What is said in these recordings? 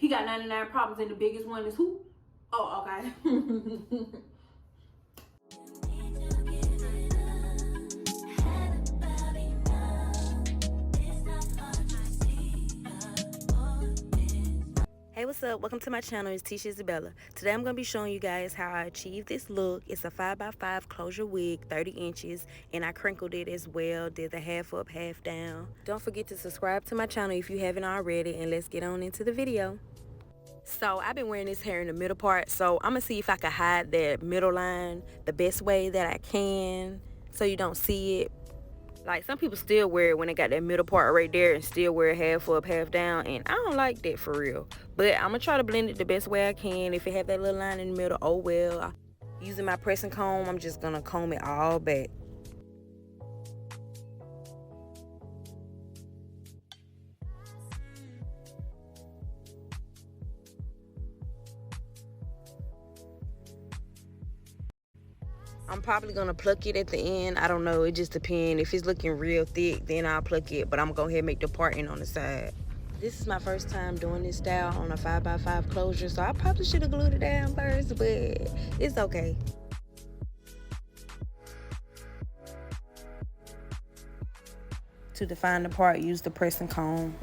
He got 99 problems, and the biggest one is who? Oh, okay. Hey, what's up? Welcome to my channel. It's Tisha Isabella. Today I'm going to be showing you guys how I achieved this look. It's a 5x5 closure wig, 30 inches, and I crinkled it as well. Did the half up, half down. Don't forget to subscribe to my channel if you haven't already, and let's get on into the video. So I've been wearing this hair in the middle part, so I'm going to see if I can hide that middle line the best way that I can so you don't see it. Like, some people still wear it when they got that middle part right there and still wear it half up, half down. And I don't like that for real. But I'm going to try to blend it the best way I can. If it have that little line in the middle, oh well. Using my pressing comb, I'm just going to comb it all back. I'm probably going to pluck it at the end. I don't know. It just depends. If it's looking real thick, then I'll pluck it. But I'm going to go ahead and make the parting on the side. This is my first time doing this style on a 5x5 closure, so I probably should have glued it down first, but it's okay. To define the part, use the pressing comb.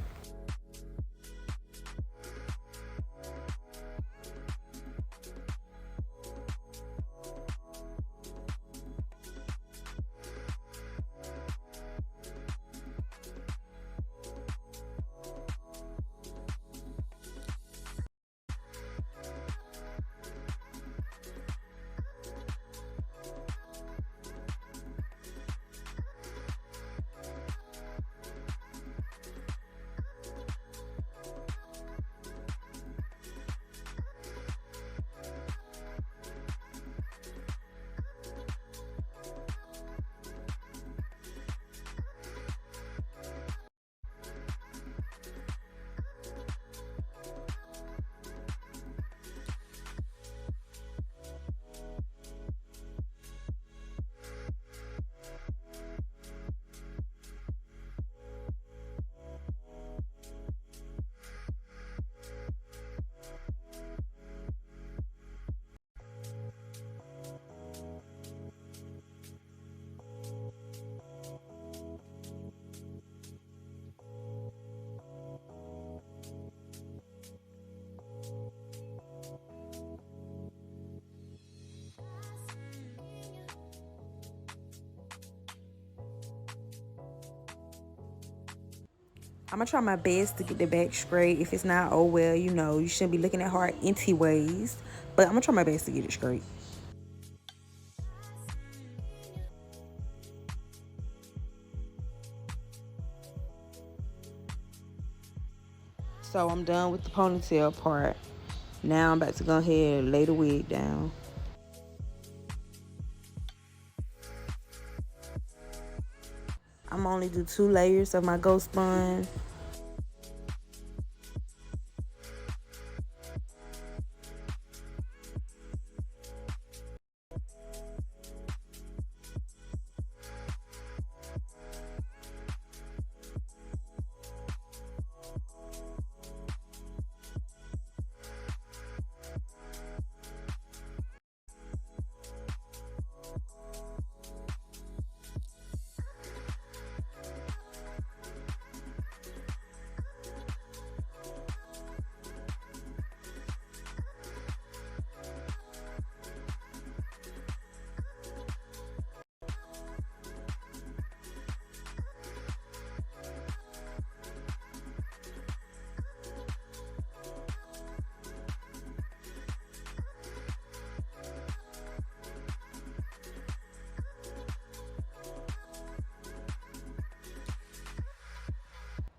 I'm gonna try my best to get the back straight. If it's not, oh well, you know, you shouldn't be looking at her anyways. But I'm gonna try my best to get it straight. So I'm done with the ponytail part. Now I'm about to go ahead and lay the wig down. I'm only do 2 layers of my ghost bun.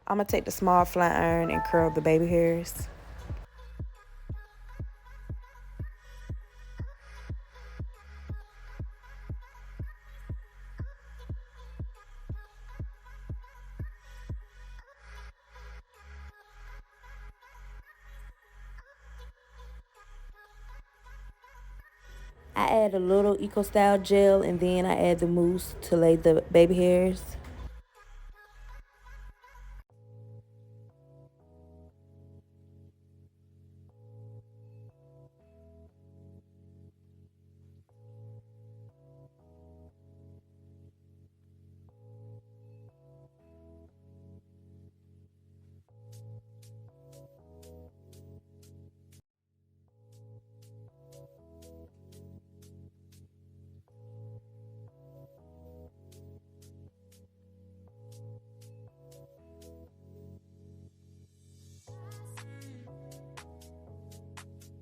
I'm gonna take the small flat iron and curl the baby hairs. I add a little Eco Style gel and then I add the mousse to lay the baby hairs.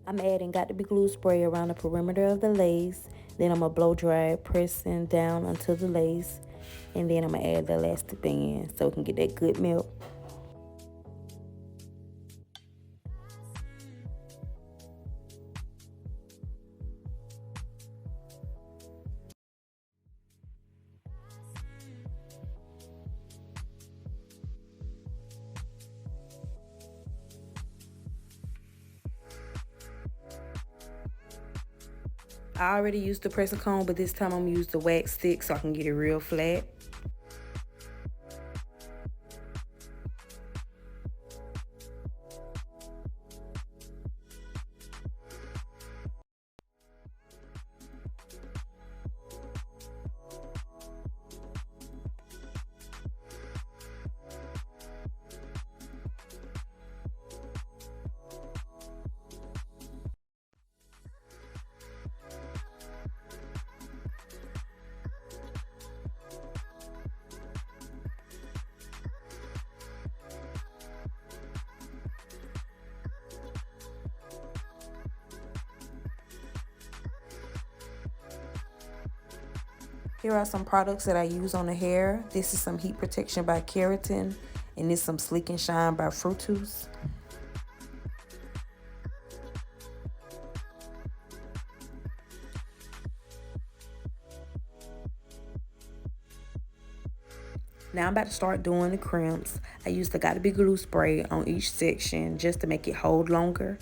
I'm adding got to be glue spray around the perimeter of the lace. Then I'm going to blow dry it, pressing down onto the lace. And then I'm going to add the elastic band so we can get that good melt. I already used the pressing comb, but this time I'm going to use the wax stick so I can get it real flat. Here are some products that I use on the hair. This is some heat protection by Keratin, and this is some Sleek and Shine by Fructus. Now I'm about to start doing the crimps. I use the Gotta Be glue spray on each section just to make it hold longer.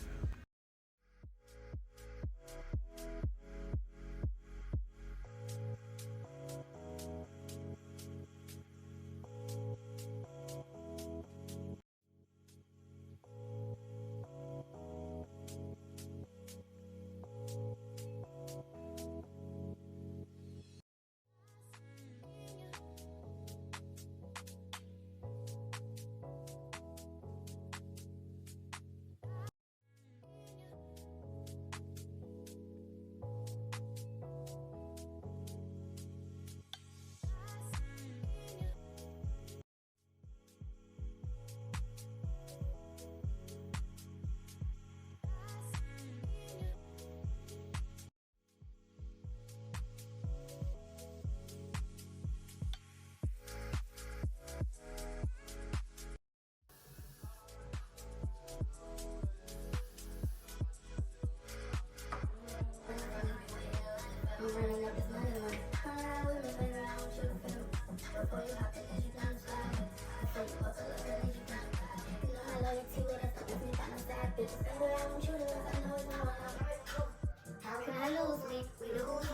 How can I lose me? We lose.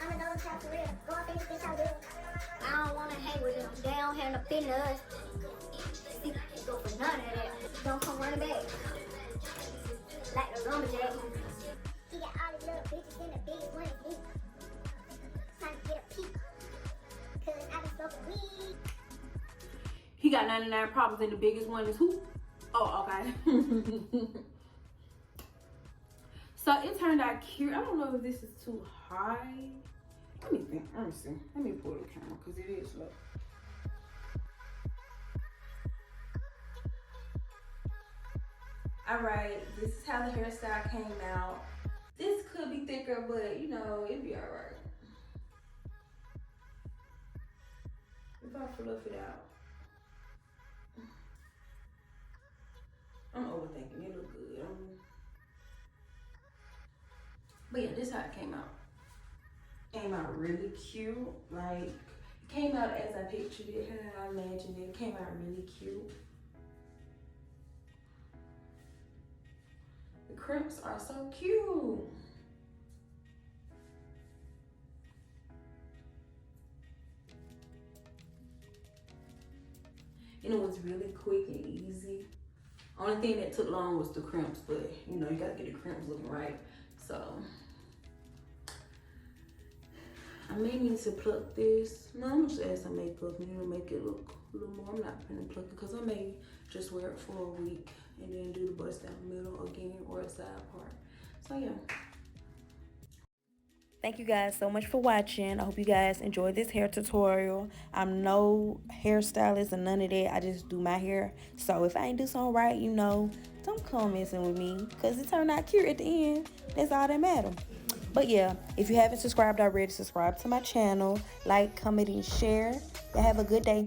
I'm a dog trap for real. Go off in this bitch, I'll do it. I don't wanna hang with them. They don't have no business. Go for none of that. Don't come running back. Like the lumberjack. He got all these little bitches in the biggest one is me. Trying to get a peek. Cause I been smoking weed. He got 99 problems and the biggest one is who? Oh, okay. So it turned out cute. I don't know if this is too high. Let me think. Let me see. Let me pull the camera because it is low. Alright, this is how the hairstyle came out. This could be thicker, but you know, it'd be alright. If I fluff it out. I'm overthinking. It look good. But yeah, this is how it came out. Came out really cute. Like, it came out as I pictured it, how I imagined it. It came out really cute. The crimps are so cute. And it was really quick and easy. Only thing that took long was the crimps, but you know, you gotta get the crimps looking right. So, I may need to pluck this. No, I'm just add some makeup and it'll make it look a little more. I'm not gonna pluck it because I may just wear it for a week and then do the bust down the middle again or a side part. So yeah. Thank you guys so much for watching. I hope you guys enjoyed this hair tutorial. I'm no hairstylist or none of that. I just do my hair. So if I ain't do something right, you know, don't come messing with me because it turned out cute at the end. That's all that matters. But yeah, if you haven't subscribed already, subscribe to my channel. Like, comment, and share. Y'all have a good day.